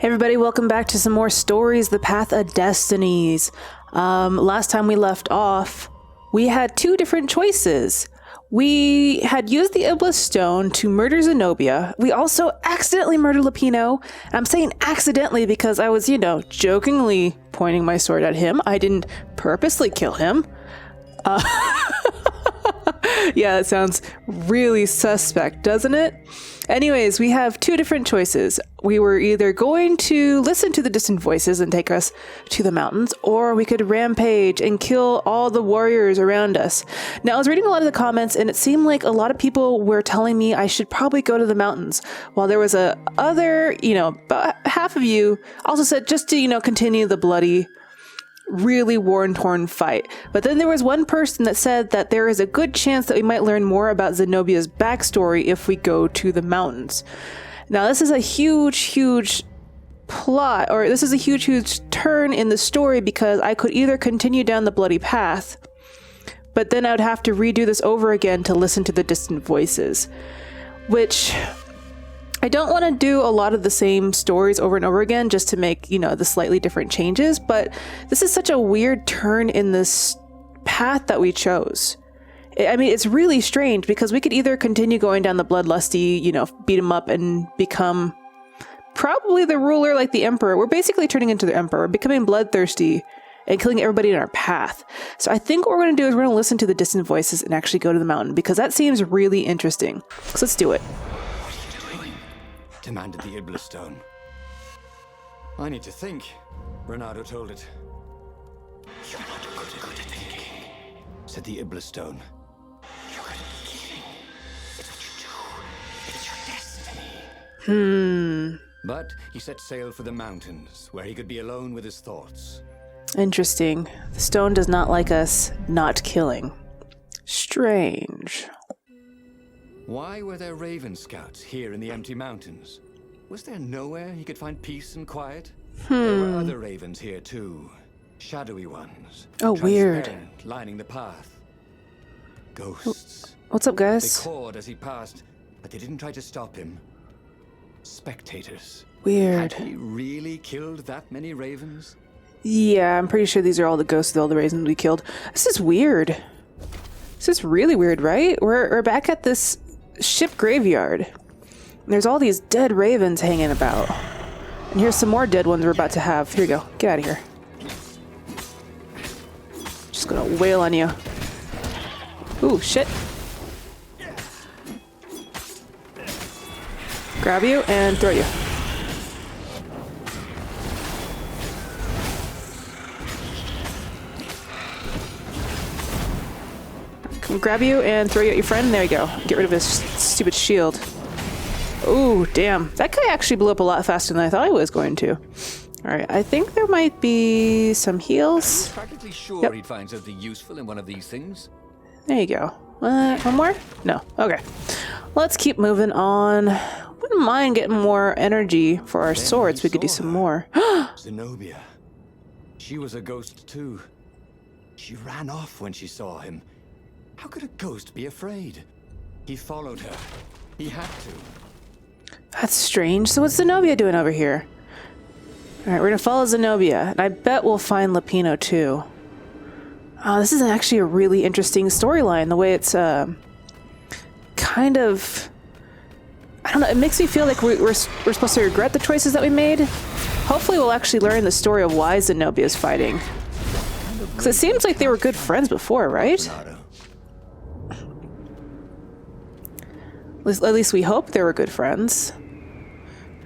Hey everybody, welcome back to some more stories, The Path of Destinies. Last time we left off, we had two different choices. We had used the Iblis Stone to murder Zenobia. We also accidentally murdered Lupino. I'm saying accidentally because I was, jokingly pointing my sword at him. I didn't purposely kill him. Yeah, that sounds really suspect, doesn't it? Anyways, we have two different choices. We were either going to listen to the distant voices and take us to the mountains, or we could rampage and kill all the warriors around us. Now, I was reading a lot of the comments, and it seemed like a lot of people were telling me I should probably go to the mountains, while there was about half of you also said just to, continue the bloody, really war-torn fight. But then there was one person that said that there is a good chance that we might learn more about Zenobia's backstory if we go to the mountains. Now, this is a huge plot, or this is a huge turn in the story, because I could either continue down the bloody path, but then I would have to redo this over again to listen to the distant voices, which I don't want to do a lot of the same stories over and over again just to make, the slightly different changes, but this is such a weird turn in this path that we chose. I mean, it's really strange because we could either continue going down the bloodlusty, beat him up and become probably the ruler like the Emperor. We're basically turning into the Emperor, becoming bloodthirsty and killing everybody in our path. So I think what we're going to do is we're going to listen to the distant voices and actually go to the mountain, because that seems really interesting. So let's do it. Demanded the Iblis Stone. I need to think. Reynardo told it. You're not good at thinking, said the Iblis Stone. You're good at thinking. It's what you do. It's your destiny. But he set sail for the mountains, where he could be alone with his thoughts. Interesting. The stone does not like us not killing. Strange. Why were there Raven Scouts here in the empty mountains? Was there nowhere he could find peace and quiet? There were other ravens here too. Shadowy ones. Oh, weird. Lining the path. Ghosts. What's up, guys? They cawed as he passed, but they didn't try to stop him. Spectators. Weird. Had he really killed that many ravens? Yeah, I'm pretty sure these are all the ghosts of all the ravens we killed. This is weird. This is really weird, right? We're back at this ship graveyard. There's all these dead ravens hanging about. And here's some more dead ones we're about to have. Here we go. Get out of here. Just gonna wail on you. Ooh, shit. Grab you and throw you. Come grab you and throw you at your friend. There you go. Get rid of his stupid shield. Ooh, damn. That guy actually blew up a lot faster than I thought he was going to. Alright, I think there might be some heals. I'm practically sure he'd find something useful in one of these things. There you go. One more? No. Okay. Let's keep moving on. Wouldn't mind getting more energy for our swords. We could do some more. Zenobia. She was a ghost too. She ran off when she saw him. How could a ghost be afraid? He followed her. He had to. That's strange. So what's Zenobia doing over here? Alright, we're gonna follow Zenobia. And I bet we'll find Lupino too. Oh, this is actually a really interesting storyline. The way it's kind of... I don't know, it makes me feel like we're supposed to regret the choices that we made. Hopefully we'll actually learn the story of why Zenobia is fighting. Because it seems like they were good friends before, right? At least we hope they were good friends.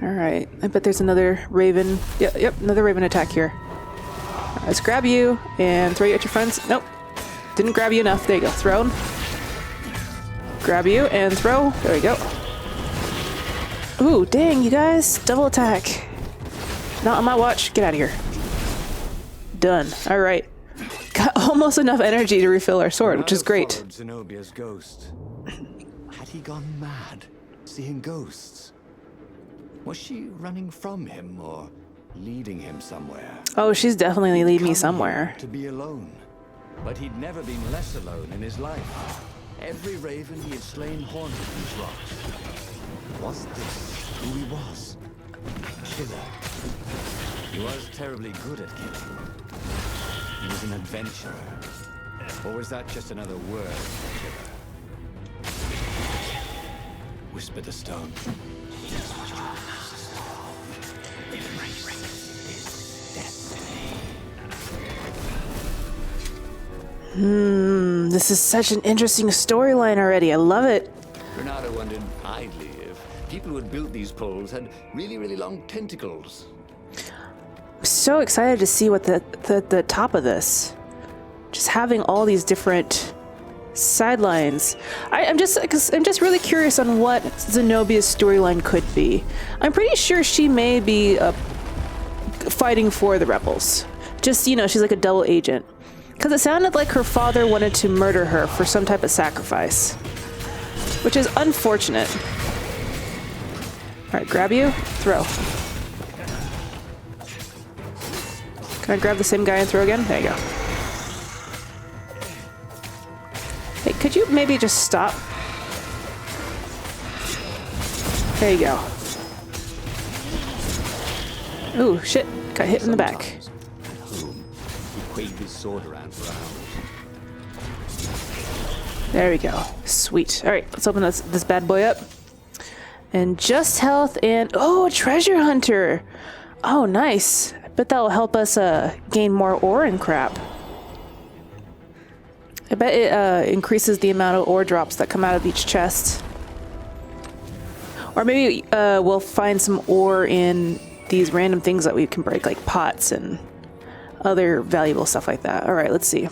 Alright, I bet there's another raven. Yep, another raven attack here. Right, let's grab you and throw you at your friends. Nope, didn't grab you enough. There you go, thrown. Grab you and throw. There we go. Ooh, dang, you guys. Double attack. Not on my watch. Get out of here. Done. Alright. Got almost enough energy to refill our sword, which is great. Zenobia's ghost. Had he gone mad, seeing ghosts? Was she running from him or leading him somewhere? Oh, she's definitely leading me somewhere. To be alone. But he'd never been less alone in his life. Every raven he had slain haunted these rocks. Was this who he was? Killer, He was terribly good at killing. He was an adventurer. Or was that just another word for killer? Whispered the stone. This is such an interesting storyline already. I love it. Reynardo wondered idly if people who had built these poles had really, really long tentacles. I'm so excited to see what the top of this. Just having all these different sidelines. I'm just really curious on what Zenobia's storyline could be. I'm pretty sure she may be fighting for the rebels. Just, you know, she's like a double agent. Because it sounded like her father wanted to murder her for some type of sacrifice. Which is unfortunate. Alright, grab you, throw. Can I grab the same guy and throw again? There you go. Hey, could you maybe just stop? There you go. Ooh, shit. Got hit in the back. At home, he waved his sword around for hours. There we go. Sweet. Alright, let's open this bad boy up. And just health and... Oh, a treasure hunter! Oh, nice. I bet that will help us gain more ore and crap. I bet it increases the amount of ore drops that come out of each chest. Or maybe we'll find some ore in these random things that we can break, like pots and other valuable stuff like that. Alright, let's see.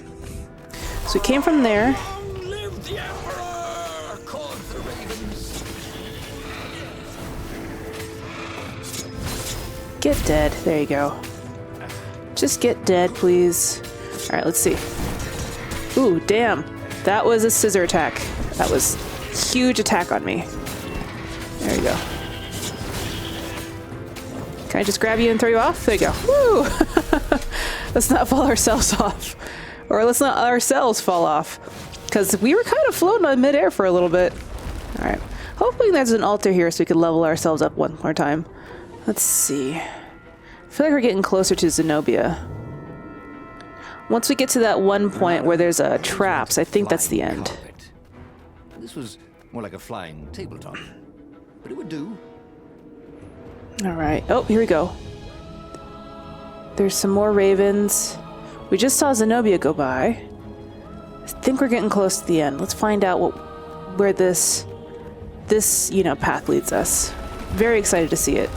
So we came from there. Long live the Emperor! Called the ravens. Get dead. There you go. Just get dead, please. Alright, let's see. Ooh, damn. That was a scissor attack. That was a huge attack on me. There you go. Can I just grab you and throw you off? There you go. Woo! Let's not fall ourselves off. Or let's not ourselves fall off. Because we were kind of floating on midair for a little bit. Alright. Hopefully there's an altar here so we can level ourselves up one more time. Let's see. I feel like we're getting closer to Zenobia. Once we get to that one point where there's traps, I think that's the end. Carpet. This was more like a flying tabletop. But it would do. Alright. Oh, here we go. There's some more ravens. We just saw Zenobia go by. I think we're getting close to the end. Let's find out where this path leads us. Very excited to see it.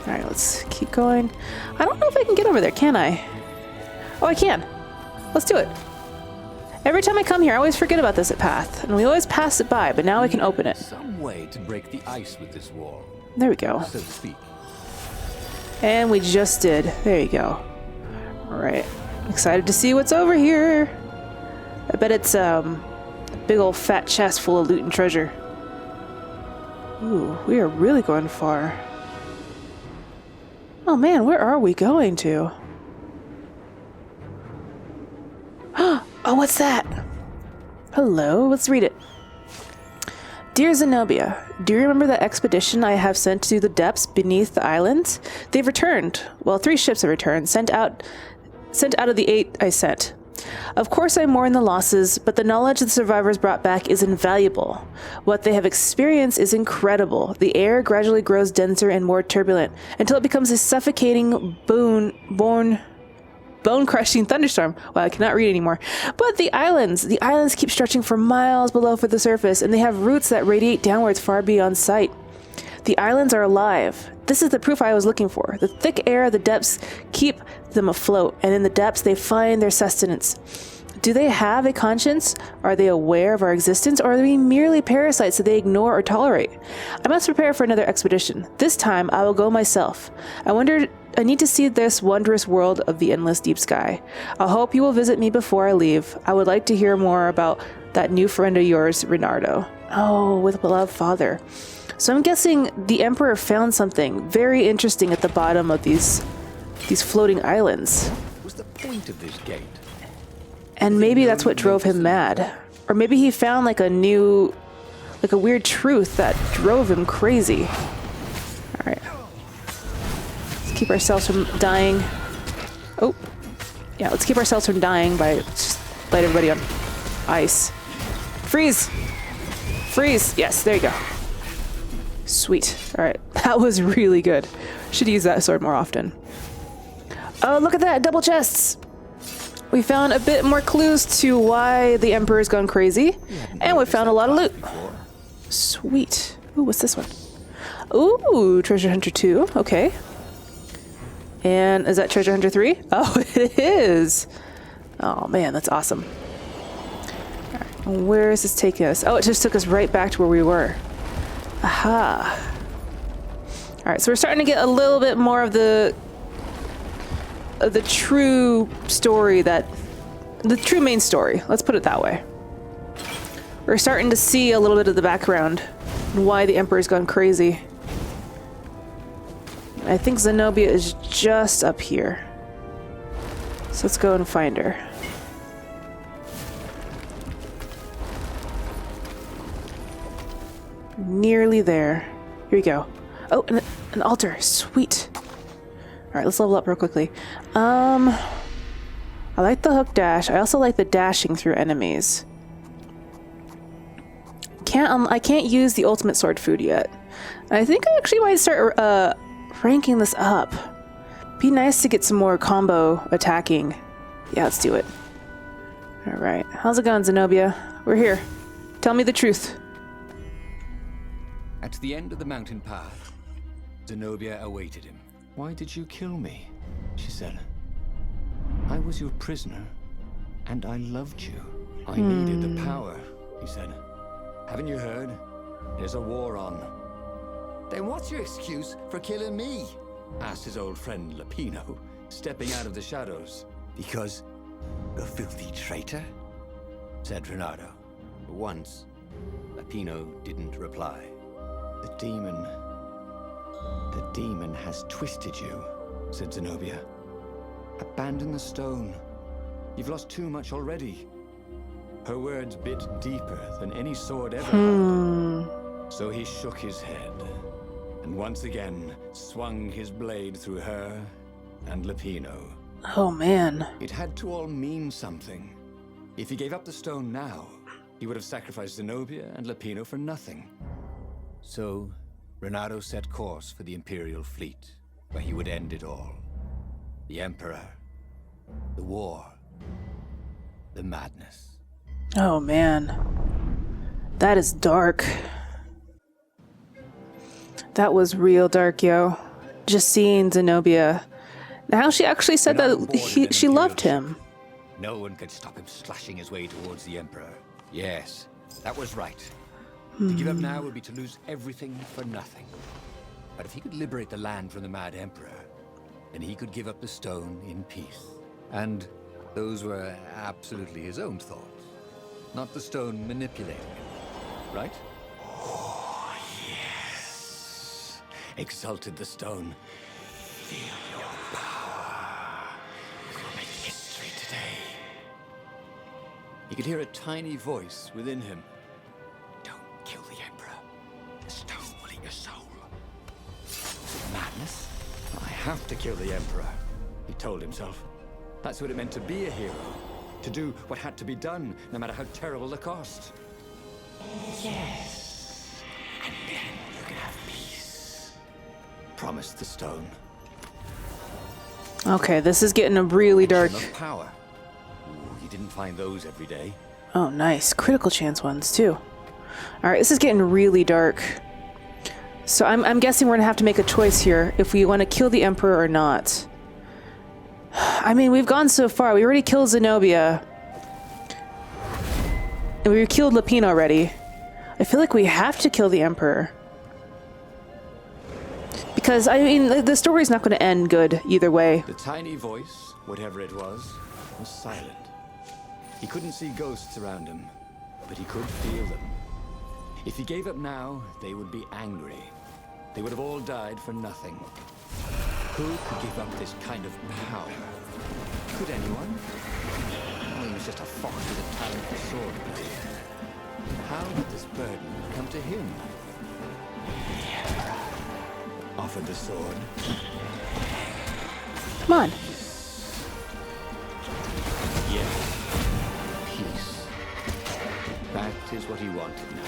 Alright, let's keep going. I don't know if I can get over there, can I? Oh, I can. Let's do it. Every time I come here, I always forget about this path, and we always pass it by, but now we can open it. Some way to break the ice with this wall, There we go. so to speak. And we just did. There you go. Alright. Excited to see what's over here. I bet it's a big old fat chest full of loot and treasure. Ooh, we are really going far. Oh man, where are we going to? Oh, what's that? Hello, let's read it. Dear Zenobia, do you remember the expedition I have sent to the depths beneath the islands? They've returned. Well, 3 ships have returned, sent out of the 8 I sent. Of course I mourn the losses, but the knowledge the survivors brought back is invaluable. What they have experienced is incredible. The air gradually grows denser and more turbulent, until it becomes a suffocating, bone-crushing thunderstorm. Wow, I cannot read anymore. But the islands keep stretching for miles below for the surface, and they have roots that radiate downwards far beyond sight. The islands are alive. This is the proof I was looking for. The thick air of the depths keep them afloat, and in the depths they find their sustenance. Do they have a conscience? Are they aware of our existence, or are we merely parasites that they ignore or tolerate? I must prepare for another expedition. This time I will go myself. I need to see this wondrous world of the endless deep sky. I hope you will visit me before I leave. I would like to hear more about that new friend of yours, Reynardo. Oh, with beloved father. So I'm guessing the Emperor found something very interesting at the bottom of these floating islands. What's the point of this gate? And maybe that's what drove him mad. Or maybe he found like a weird truth that drove him crazy. Alright. Let's keep ourselves from dying. Oh, yeah, let's keep ourselves from dying by just light everybody on ice. Freeze! Freeze! Yes, there you go. Sweet. Alright, that was really good. Should use that sword more often. Oh, look at that! Double chests! We found a bit more clues to why the Emperor's gone crazy. And we found a lot of loot. Sweet. Ooh, what's this one? Ooh, Treasure Hunter 2. Okay. And is that Treasure Hunter 3? Oh, it is! Oh man, that's awesome. Alright, where is this taking us? Oh, it just took us right back to where we were. Aha. Alright, so we're starting to get a little bit more of the true story the true main story. Let's put it that way. We're starting to see a little bit of the background and why the Emperor's gone crazy. I think Zenobia is just up here. So let's go and find her. Nearly there. Here we go. Oh, an altar. Sweet. Alright, let's level up real quickly. I like the hook dash. I also like the dashing through enemies. I can't use the ultimate sword food yet. I think I actually might start ranking this up. Be nice to get some more combo attacking. Yeah, let's do it. Alright. How's it going, Zenobia? We're here. Tell me the truth. At the end of the mountain path, Zenobia awaited him. Why did you kill me? She said. I was your prisoner, and I loved you. I needed the power, he said. Haven't you heard? There's a war on. Then what's your excuse for killing me? Asked his old friend Lapino, stepping out of the shadows. Because a filthy traitor? Said Reynardo. Once, Lapino didn't reply. The demon has twisted you, said Zenobia. Abandon the stone. You've lost too much already. Her words bit deeper than any sword ever had. So he shook his head, and once again swung his blade through her and Lapino. Oh man. It had to all mean something. If he gave up the stone now, he would have sacrificed Zenobia and Lapino for nothing. So, Reynardo set course for the Imperial fleet, where he would end it all. The Emperor, the war, the madness. Oh man. That is dark. That was real dark, yo. Just seeing Zenobia. Now she actually said that she loved him. No one could stop him slashing his way towards the Emperor. Yes, that was right. To give up now would be to lose everything for nothing. But if he could liberate the land from the Mad Emperor, then he could give up the stone in peace. And those were absolutely his own thoughts, not the stone manipulating him, right? Oh, yes, exulted the stone. Feel your power. We'll make history today. He could hear a tiny voice within him. Kill the Emperor. The stone will eat your soul. Was it madness? I have to kill the Emperor, he told himself. That's what it meant to be a hero. To do what had to be done, no matter how terrible the cost. Yes. And then you can have peace. Promised the stone. Okay, this is getting a really dark. Of power. Ooh, you didn't find those every day. Oh, nice. Critical chance ones, too. Alright, this is getting really dark. So I'm guessing we're going to have to make a choice here if we want to kill the Emperor or not. I mean, we've gone so far. We already killed Zenobia. And we killed Lapino already. I feel like we have to kill the Emperor. Because, I mean, the story's not going to end good either way. The tiny voice, whatever it was silent. He couldn't see ghosts around him, but he could feel them. If he gave up now, they would be angry. They would have all died for nothing. Who could give up this kind of power? Could anyone? Oh, he was just a fox with a talent for sword play. How did this burden come to him? The Emperor offered the sword. Come on. Yes. Peace. That is what he wanted now.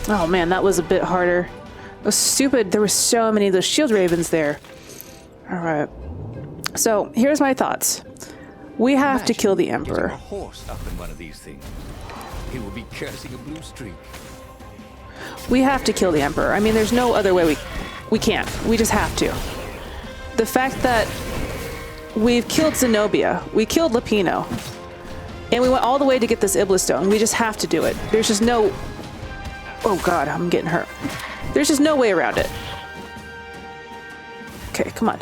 Oh man, that was a bit harder. It was stupid. There were so many of those shield ravens there. Alright. So, here's my thoughts. We have to kill the Emperor. Getting a horse up in one of these things. He will be cursing a blue streak. We have to kill the Emperor. I mean, there's no other way we can't. We just have to. The fact that we've killed Zenobia, we killed Lupino, and we went all the way to get this Iblis Stone. We just have to do it. There's just no... Oh god, I'm getting hurt. There's just no way around it. Okay, come on.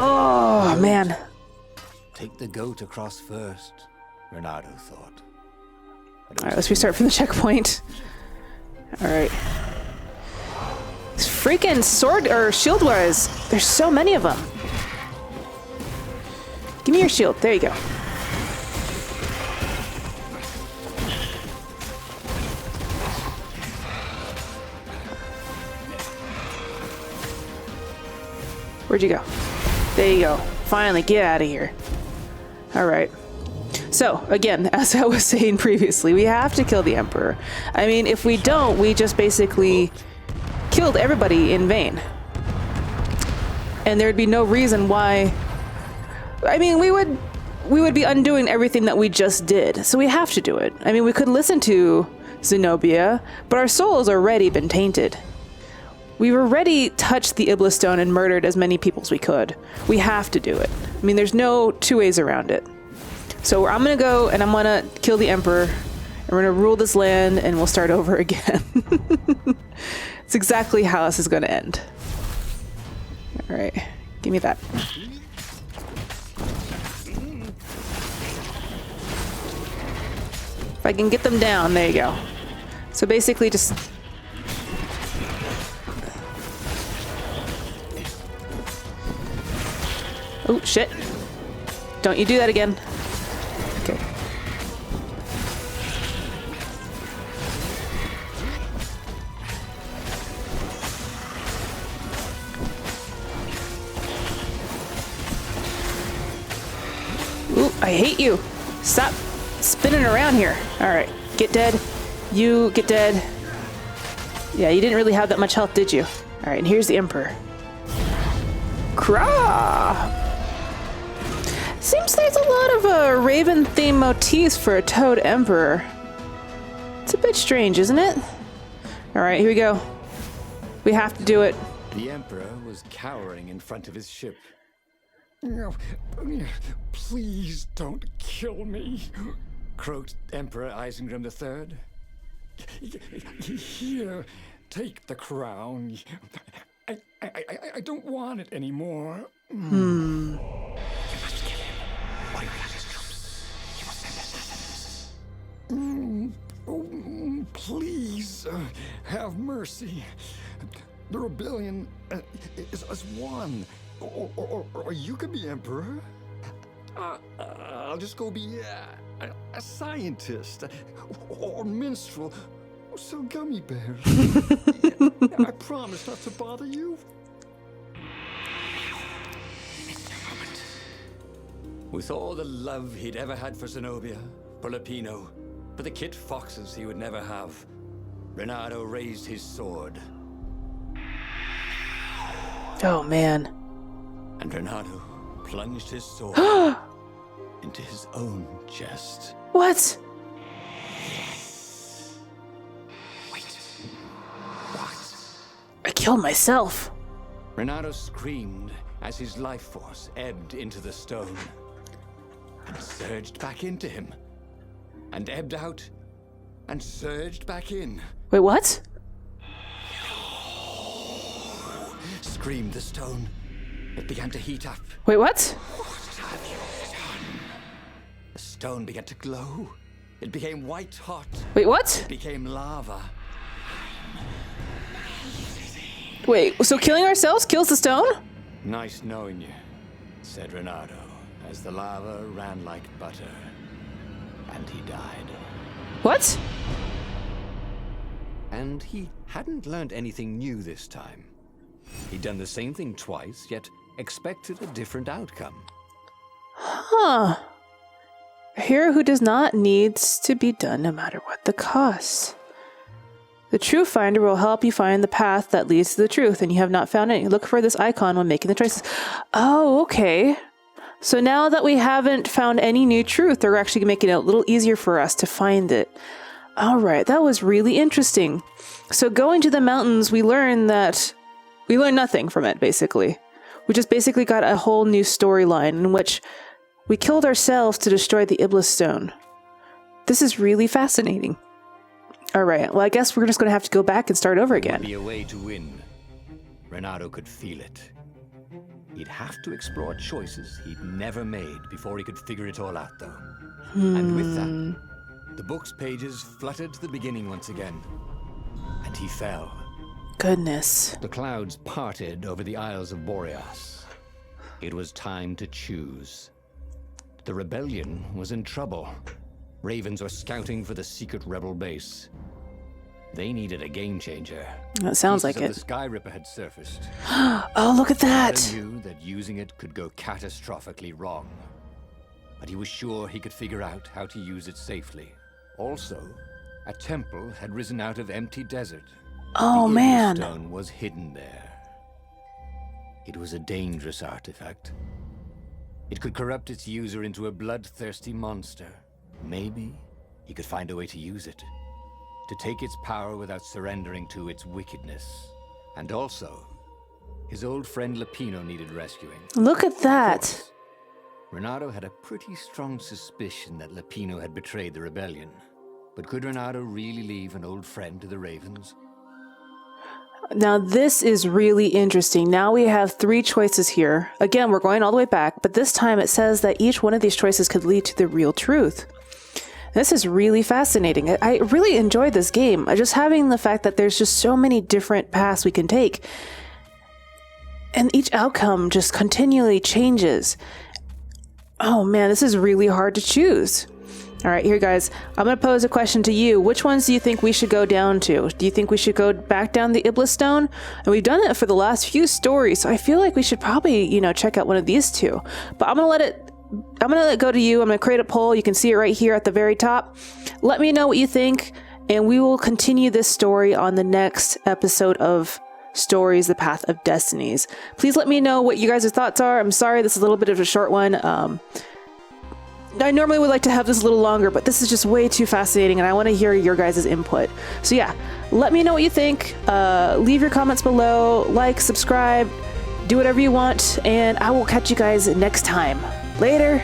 Oh, man. Take the goat across first, Reynardo thought. Alright, let's restart from the checkpoint. Alright. These freaking sword or shield wars. There's so many of them. Give me your shield. There you go. Where'd you go? There you go. Finally, get out of here. Alright. So, again, as I was saying previously, we have to kill the Emperor. I mean, if we don't, we just basically killed everybody in vain. And there'd be no reason why... I mean, we would be undoing everything that we just did. So we have to do it. I mean, we could listen to Zenobia, but our soul's already been tainted. We've already touched the Iblis Stone and murdered as many people as we could. We have to do it. I mean, there's no two ways around it. So I'm gonna go and I'm gonna kill the Emperor, and we're gonna rule this land, and we'll start over again. It's exactly how this is gonna end. All right, give me that. If I can get them down, there you go. So basically just... Oh, shit. Don't you do that again. Okay. Ooh, I hate you. Stop spinning around here. Alright, get dead. You get dead. Yeah, you didn't really have that much health, did you? Alright, and here's the Emperor. Craw! Seems there's a lot of Raven theme motifs for a Toad Emperor. It's a bit strange, isn't it? Alright, here we go. We have to do it. The Emperor was cowering in front of his ship. No, please don't kill me, croaked Emperor Isengrim III. Here, take the crown. I don't want it anymore. You must kill him, or you'll have his troops. He will send assassins. Please, have mercy. The rebellion is won. Or you could be Emperor. I'll just go be a scientist or minstrel or sell gummy bears. I promise not to bother you. With all the love he'd ever had for Zenobia, for Lupino, for the kit foxes he would never have, Reynardo raised his sword. Oh, man. And Reynardo plunged his sword into his own chest. What? Wait. What? I killed myself. Reynardo screamed as his life force ebbed into the stone and surged back into him, and ebbed out and surged back in. Wait, what? Screamed the stone. It began to heat up. Wait, what? What have you done? The stone began to glow. It became white hot. Wait, what? It became lava. Wait, so killing ourselves kills the stone? Nice knowing you, said Reynardo, as the lava ran like butter. And he died. What? And he hadn't learned anything new this time. He'd done the same thing twice, yet expected a different outcome. Huh. A hero who does not needs to be done no matter what the cost. The Truth Finder will help you find the path that leads to the truth, and you have not found any. Look for this icon when making the choices. Oh, okay. So now that we haven't found any new truth, they're actually making it a little easier for us to find it. All right, that was really interesting. So going to the mountains, we learned nothing from it, basically. We just basically got a whole new storyline in which we killed ourselves to destroy the Iblis Stone. This is really fascinating. All right, well, I guess we're just going to have to go back and start over again. There would be a way to win. Reynardo could feel it. He'd have to explore choices he'd never made before he could figure it all out, though. And with that, the book's pages fluttered to the beginning once again. And he fell. Goodness. The clouds parted over the Isles of Boreas. It was time to choose. The rebellion was in trouble. Ravens were scouting for the secret rebel base. They needed a game changer. That sounds like it. The Sky Ripper had surfaced. Oh, look at that. He knew that using it could go catastrophically wrong. But he was sure he could figure out how to use it safely. Also, a temple had risen out of empty desert. Oh, the man. stone was hidden there. It was a dangerous artifact. It could corrupt its user into a bloodthirsty monster. Maybe he could find a way to use it. To take its power without surrendering to its wickedness. And also, his old friend Lupino needed rescuing. Look at that. Reynardo had a pretty strong suspicion that Lupino had betrayed the rebellion. But could Reynardo really leave an old friend to the Ravens? Now, this is really interesting. Now we have 3 choices here. Again, we're going all the way back, but this time it says that each one of these choices could lead to the real truth. This is really fascinating. I really enjoyed this game. Just having the fact that there's just so many different paths we can take. And each outcome just continually changes. Oh man, this is really hard to choose. All right, here guys, I'm going to pose a question to you. Which ones do you think we should go down to? Do you think we should go back down the Iblis Stone? And we've done it for the last few stories, so I feel like we should probably, check out one of these 2. But I'm going to let it go to you. I'm going to create a poll. You can see it right here at the very top. Let me know what you think, and we will continue this story on the next episode of Stories, The Path of Destinies. Please let me know what you guys' thoughts are. I'm sorry, this is a little bit of a short one. I normally would like to have this a little longer, but this is just way too fascinating, and I want to hear your guys' input. So yeah, let me know what you think. Leave your comments below, like, subscribe, do whatever you want, and I will catch you guys next time. Later!